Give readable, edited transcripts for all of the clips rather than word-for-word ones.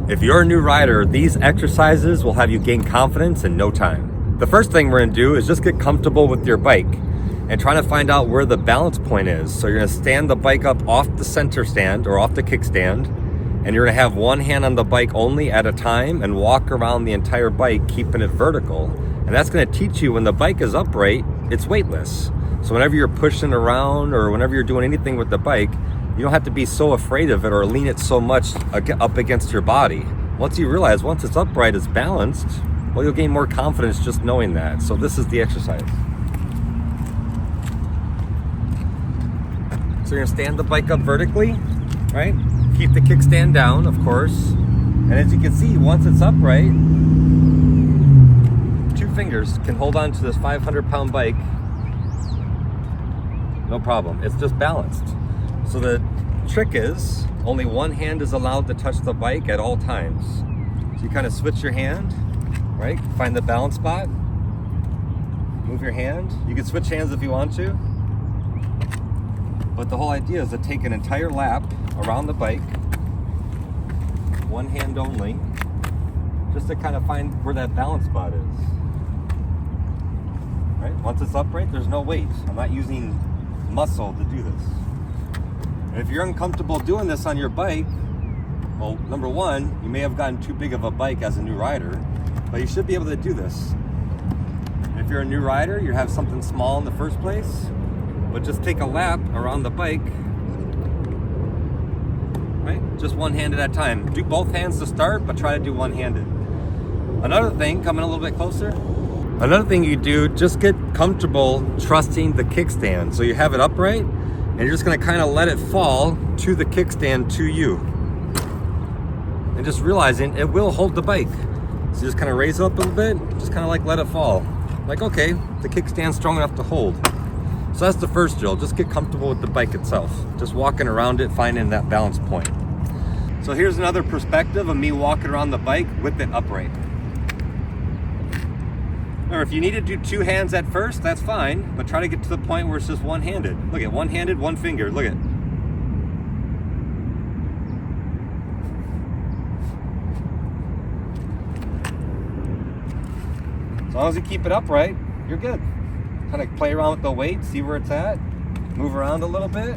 If you're a new rider, these exercises will have you gain confidence in no time. The first thing we're gonna do is just get comfortable with your bike and trying to find out where the balance point is. So you're gonna stand the bike up off the center stand or off the kickstand, and you're gonna have one hand on the bike only at a time and walk around the entire bike, keeping it vertical. And that's gonna teach you when the bike is upright, it's weightless. So whenever you're pushing around or whenever you're doing anything with the bike, you don't have to be so afraid of it or lean it so much up against your body. Once you realize once it's upright, it's balanced, well, you'll gain more confidence just knowing that. So this is the exercise. So you're gonna stand the bike up vertically, right? Keep the kickstand down, of course. And as you can see, once it's upright, 2 fingers can hold on to this 500-pound bike. No problem, it's just balanced. So the trick is only one hand is allowed to touch the bike at all times. So you kind of switch your hand, right? Find the balance spot, move your hand. You can switch hands if you want to. But the whole idea is to take an entire lap around the bike, one hand only, just to kind of find where that balance spot is. Right? Once it's upright, there's no weight. I'm not using muscle to do this. And if you're uncomfortable doing this on your bike, well, number one, you may have gotten too big of a bike as a new rider, but you should be able to do this. If you're a new rider, you have something small in the first place, but just take a lap around the bike, right? Just one hand at a time. Do both hands to start, but try to do one-handed. Another thing, coming a little bit closer, another thing you do, just get comfortable trusting the kickstand. So you have it upright, and you're just gonna kind of let it fall to the kickstand to you. And just realizing it will hold the bike. So just kind of raise it up a little bit, just kind of like let it fall. Like, okay, the kickstand's strong enough to hold. So that's the first drill, just get comfortable with the bike itself. Just walking around it, finding that balance point. So here's another perspective of me walking around the bike with it upright. Or if you need to do 2 hands at first, that's fine, but try to get to the point where it's just one-handed. Look at one-handed, one finger, look at. As long as you keep it upright, you're good. Kind of play around with the weight, see where it's at, move around a little bit,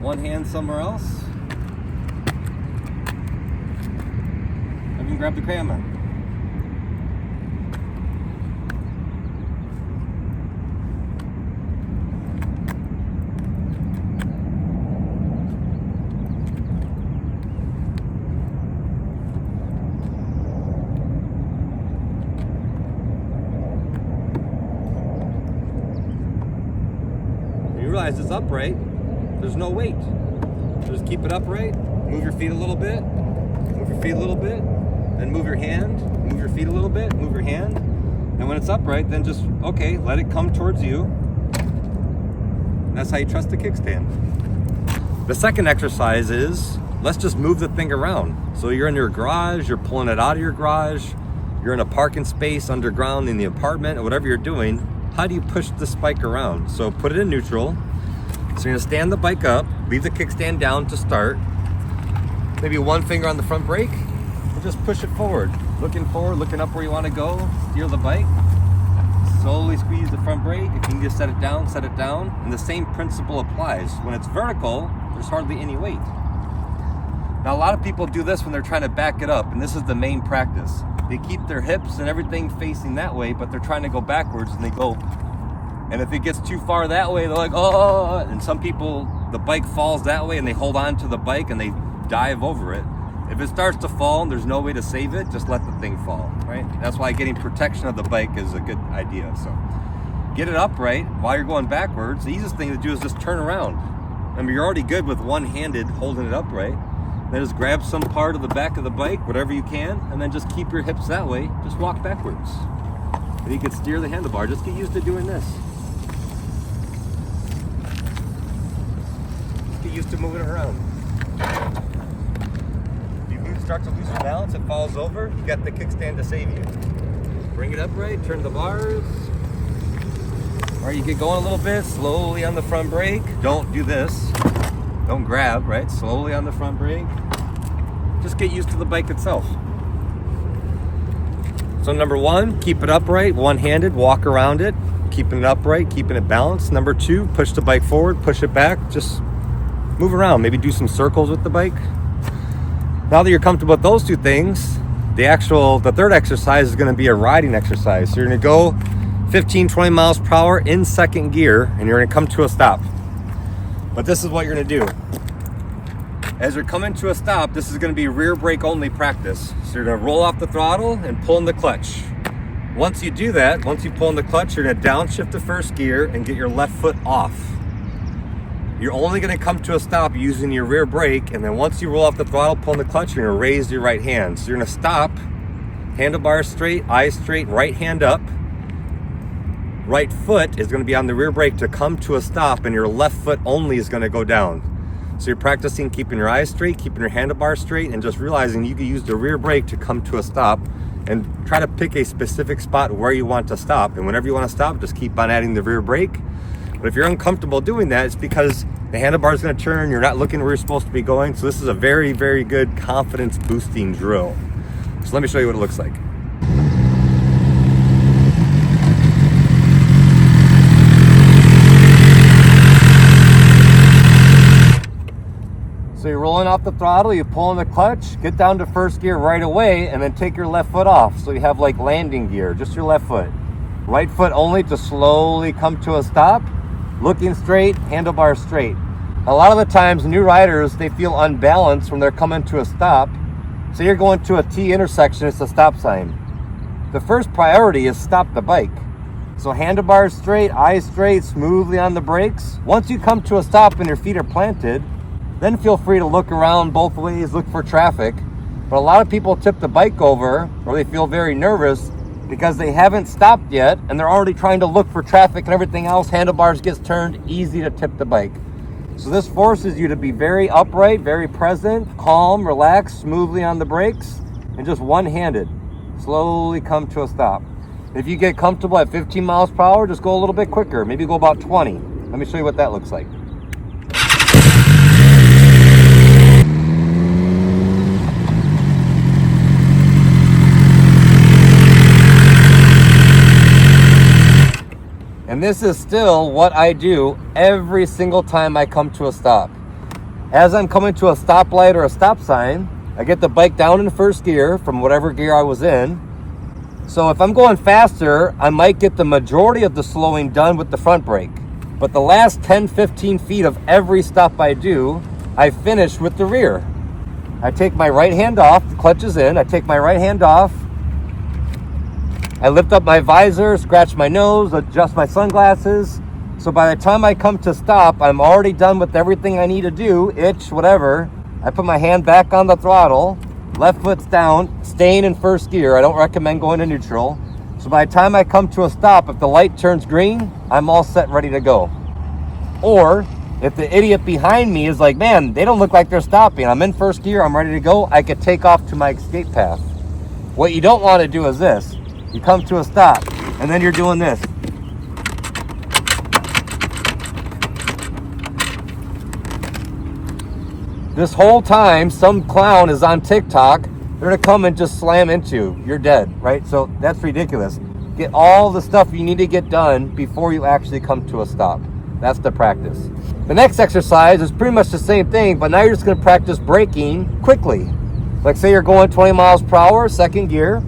one hand somewhere else. I can grab the crayon mat. Realize it's upright, there's no weight. So just keep it upright, move your feet a little bit, move your feet a little bit, then move your hand, move your feet a little bit, move your hand. And when it's upright, then just, okay, let it come towards you. And that's how you trust the kickstand. The second exercise is, let's just move the thing around. So you're in your garage, you're pulling it out of your garage, you're in a parking space underground in the apartment, or whatever you're doing. How do you push this bike around? So put it in neutral. So you're gonna stand the bike up, leave the kickstand down to start. Maybe one finger on the front brake, and just push it forward. Looking up where you wanna go, steer the bike. Slowly squeeze the front brake. If you can just set it down, set it down. And the same principle applies. When it's vertical, there's hardly any weight. Now a lot of people do this when they're trying to back it up, and this is the main practice. They keep their hips and everything facing that way, but they're trying to go backwards and they go. And if it gets too far that way, they're like, oh, and some people, the bike falls that way and they hold on to the bike and they dive over it. If it starts to fall and there's no way to save it, just let the thing fall, right? That's why getting protection of the bike is a good idea. So get it upright while you're going backwards. The easiest thing to do is just turn around. I mean, you're already good with one-handed holding it upright. Then just grab some part of the back of the bike, whatever you can, and then just keep your hips that way. Just walk backwards. And you can steer the handlebar. Just get used to doing this. Just get used to moving it around. If you start to lose your balance, it falls over. You got the kickstand to save you. Bring it upright, turn the bars. All right, you get going a little bit, slowly on the front brake. Don't do this. Don't grab, right? Slowly on the front brake. just get used to the bike itself. So number one, keep it upright, one-handed, walk around it, keeping it upright, keeping it balanced. Number two, push the bike forward, push it back, just move around, maybe do some circles with the bike. Now that you're comfortable with those two things, the third exercise is gonna be a riding exercise. So you're gonna go 15, 20 miles per hour in second gear, and you're gonna come to a stop. But this is what you're gonna do. As you're coming to a stop, this is gonna be rear brake only practice. So you're gonna roll off the throttle and pull in the clutch. Once you do that, once you pull in the clutch, you're gonna downshift to first gear and get your left foot off. You're only gonna come to a stop using your rear brake, and then once you roll off the throttle, pull in the clutch, you're gonna raise your right hand. So you're gonna stop, handlebars straight, eyes straight, right hand up. Right foot is gonna be on the rear brake to come to a stop, and your left foot only is gonna go down. So you're practicing keeping your eyes straight, keeping your handlebars straight, and just realizing you can use the rear brake to come to a stop, and try to pick a specific spot where you want to stop. And whenever you want to stop, just keep on adding the rear brake. But if you're uncomfortable doing that, it's because the handlebar is going to turn, you're not looking where you're supposed to be going. So this is a very, very good confidence boosting drill. So let me show you what it looks like. So you're rolling off the throttle, you pull in the clutch, get down to first gear right away, and then take your left foot off. So you have like landing gear, just your left foot. Right foot only to slowly come to a stop, looking straight, handlebar straight. A lot of the times, new riders, they feel unbalanced when they're coming to a stop. So you're going to a T intersection, it's a stop sign. The first priority is stop the bike. So handlebars straight, eyes straight, smoothly on the brakes. Once you come to a stop and your feet are planted, then feel free to look around both ways, look for traffic. But a lot of people tip the bike over, or they feel very nervous because they haven't stopped yet and they're already trying to look for traffic and everything else. Handlebars gets turned, easy to tip the bike. So this forces you to be very upright, very present, calm, relaxed, smoothly on the brakes, and just one-handed. Slowly come to a stop. If you get comfortable at 15 miles per hour, just go a little bit quicker. Maybe go about 20. Let me show you what that looks like. And this is still what I do every single time I come to a stop. As I'm coming to a stoplight or a stop sign, I get the bike down in first gear from whatever gear I was in. So if I'm going faster, I might get the majority of the slowing done with the front brake. But the last 10, 15 feet of every stop I do, I finish with the rear. I take my right hand off, the clutch is in, I take my right hand off, I lift up my visor, scratch my nose, adjust my sunglasses. So by the time I come to stop, I'm already done with everything I need to do, itch, whatever. I put my hand back on the throttle, left foot's down, staying in first gear. I don't recommend going to neutral. So by the time I come to a stop, if the light turns green, I'm all set, ready to go. Or if the idiot behind me is like, man, they don't look like they're stopping. I'm in first gear, I'm ready to go. I could take off to my escape path. What you don't want to do is this. You come to a stop, and then you're doing this. This whole time, some clown is on TikTok, they're gonna come and just slam into you. You're dead, right? So that's ridiculous. Get all the stuff you need to get done before you actually come to a stop. That's the practice. The next exercise is pretty much the same thing, but now you're just gonna practice braking quickly. Like say you're going 20 miles per hour, second gear.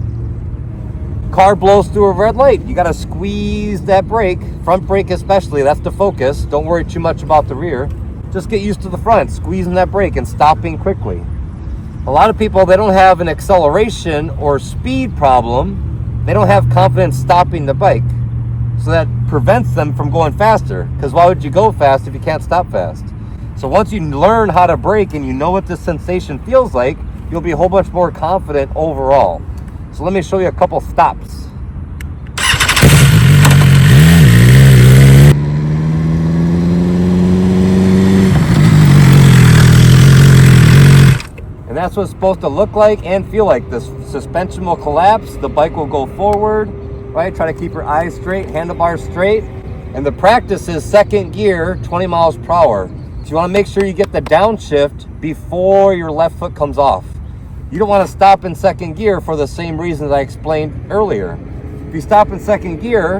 Car blows through a red light. You gotta squeeze that brake, front brake especially, that's the focus. Don't worry too much about the rear. Just get used to the front, squeezing that brake and stopping quickly. A lot of people, they don't have an acceleration or speed problem. They don't have confidence stopping the bike. So that prevents them from going faster. Because why would you go fast if you can't stop fast? So once you learn how to brake and you know what this sensation feels like, you'll be a whole bunch more confident overall. So let me show you a couple stops. And that's what it's supposed to look like and feel like. The suspension will collapse, the bike will go forward, right? Try to keep your eyes straight, handlebars straight. And the practice is second gear, 20 miles per hour. So you want to make sure you get the downshift before your left foot comes off. you don't want to stop in second gear for the same reasons I explained earlier. If you stop in second gear,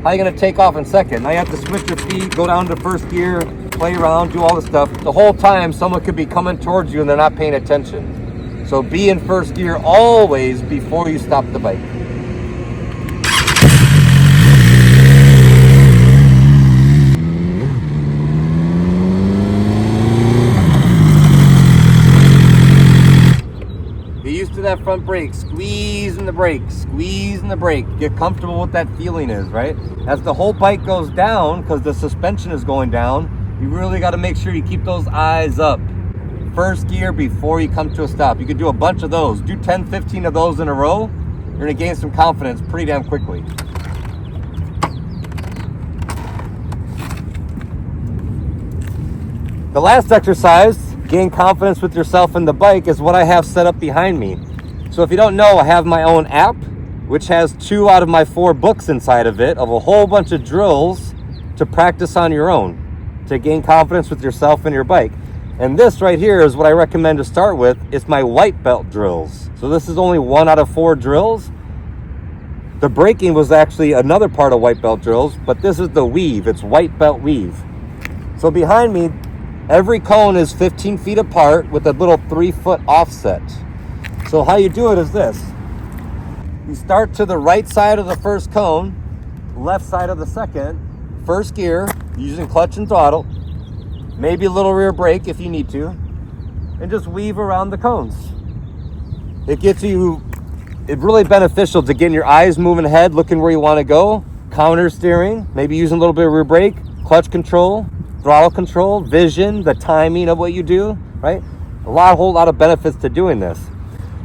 how are you going to take off in second? Now you have to switch your feet, go down to first gear, play around, do all this stuff. The whole time someone could be coming towards you and they're not paying attention. So be in first gear always before you stop the bike. Get used to that front brake, squeezing the brake, squeezing the brake. Get comfortable with that feeling is, right? As the whole bike goes down, because the suspension is going down, you really got to make sure you keep those eyes up. First gear before you come to a stop. You could do a bunch of those. Do 10, 15 of those in a row. You're going to gain some confidence pretty damn quickly. The last exercise, gain confidence with yourself and the bike, is what I have set up behind me. So if you don't know, I have my own app, which has 2 out of my 4 books inside of it, of a whole bunch of drills to practice on your own, to gain confidence with yourself and your bike. And this right here is what I recommend to start with. It's my white belt drills. So this is only 1 out of 4 drills. The braking was actually another part of white belt drills, but this is the weave. It's white belt weave. So behind me, every cone is 15 feet apart with a little 3-foot offset. So how you do it is this. You start to the right side of the first cone, left side of the second, first gear, using clutch and throttle, maybe a little rear brake if you need to, and just weave around the cones. It's really beneficial to getting your eyes moving ahead, looking where you want to go, counter steering, maybe using a little bit of rear brake, clutch control, throttle control, vision, the timing of what you do, right? A whole lot of benefits to doing this.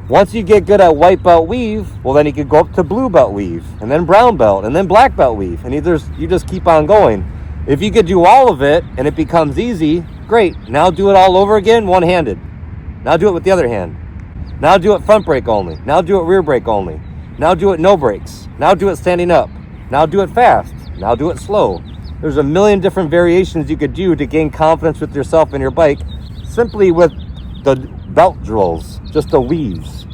Once you get good at white belt weave, well, then you could go up to blue belt weave, and then brown belt, and then black belt weave, and you just keep on going. If you could do all of it and it becomes easy, great. Now do it all over again, one-handed. Now do it with the other hand. Now do it front brake only. Now do it rear brake only. Now do it no brakes. Now do it standing up. Now do it fast. Now do it slow. There's a million different variations you could do to gain confidence with yourself and your bike, simply with the belt drills, just the weaves.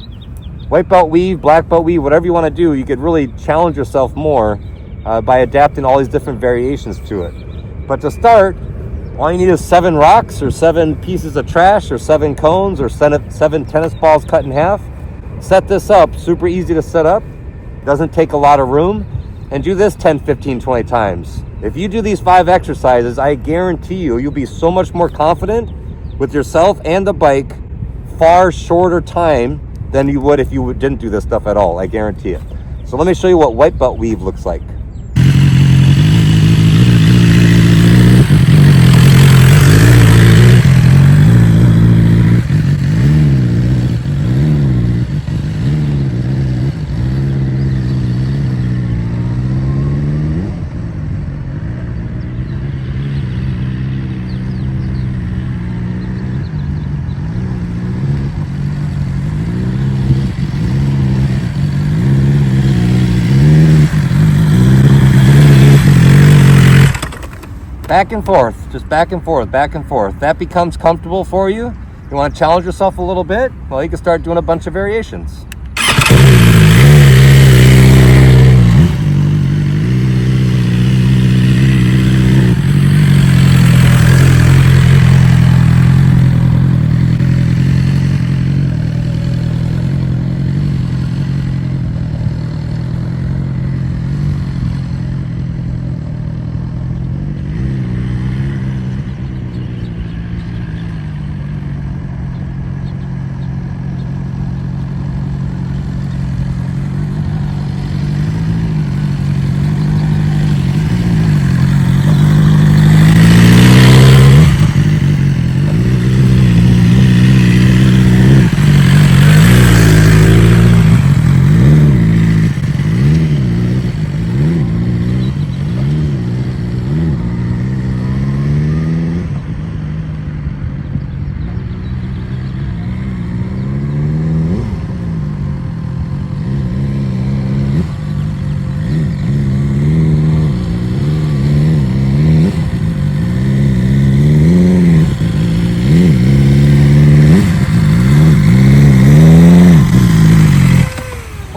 White belt weave, black belt weave, whatever you want to do, you could really challenge yourself more by adapting all these different variations to it. But to start, all you need is 7 rocks or 7 pieces of trash or 7 cones or 7 tennis balls cut in half. Set this up, super easy to set up, doesn't take a lot of room, and do this 10, 15, 20 times. If you do these 5 exercises, I guarantee you'll be so much more confident with yourself and the bike, far shorter time than you would if you didn't do this stuff at all, I guarantee it. So let me show you what white belt weave looks like. Back and forth, just back and forth, back and forth. That becomes comfortable for you. You want to challenge yourself a little bit? Well, you can start doing a bunch of variations.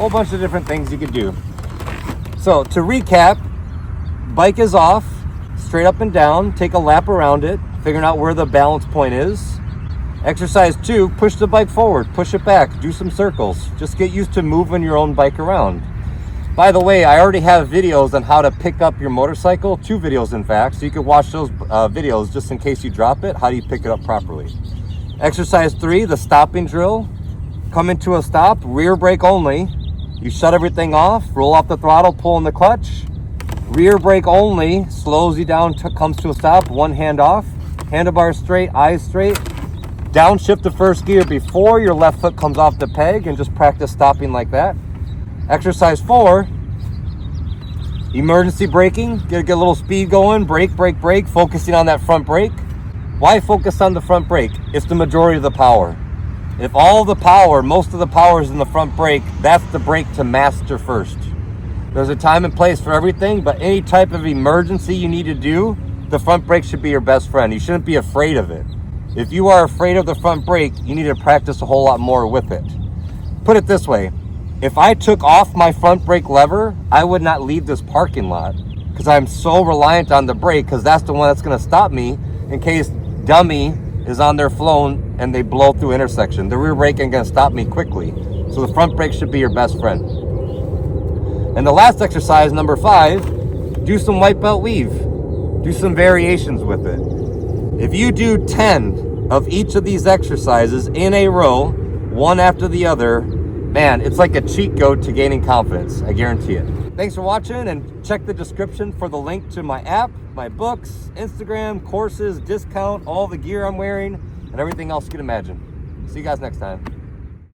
whole bunch of different things you could do. So to recap, bike is off, straight up and down, take a lap around it, figuring out where the balance point is. Exercise 2, push the bike forward, push it back, do some circles. Just get used to moving your own bike around. By the way, I already have videos on how to pick up your motorcycle, 2 videos in fact, so you can watch those videos just in case you drop it. How do you pick it up properly? Exercise 3, the stopping drill. Come into a stop, rear brake only. You shut everything off, roll off the throttle, pull in the clutch. Rear brake only slows you down, comes to a stop, one hand off. Handlebars straight, eyes straight. Downshift to first gear before your left foot comes off the peg and just practice stopping like that. Exercise 4, emergency braking. Get a little speed going, brake, focusing on that front brake. Why focus on the front brake? It's the majority of the power. If all the power, most of the power is in the front brake, that's the brake to master first. There's a time and place for everything, but any type of emergency you need to do, the front brake should be your best friend. You shouldn't be afraid of it. If you are afraid of the front brake, you need to practice a whole lot more with it. Put it this way. If I took off my front brake lever, I would not leave this parking lot because I'm so reliant on the brake because that's the one that's going to stop me in case dummy is on their flown and they blow through intersection. The rear brake ain't going to stop me quickly. So the front brake should be your best friend. And the last exercise, number 5, do some white belt weave. Do some variations with it. If you do 10 of each of these exercises in a row, one after the other, man, it's like a cheat code to gaining confidence. I guarantee it. Thanks for watching, and check the description for the link to my app, my books, Instagram, courses, discount, all the gear I'm wearing, and everything else you can imagine. See you guys next time.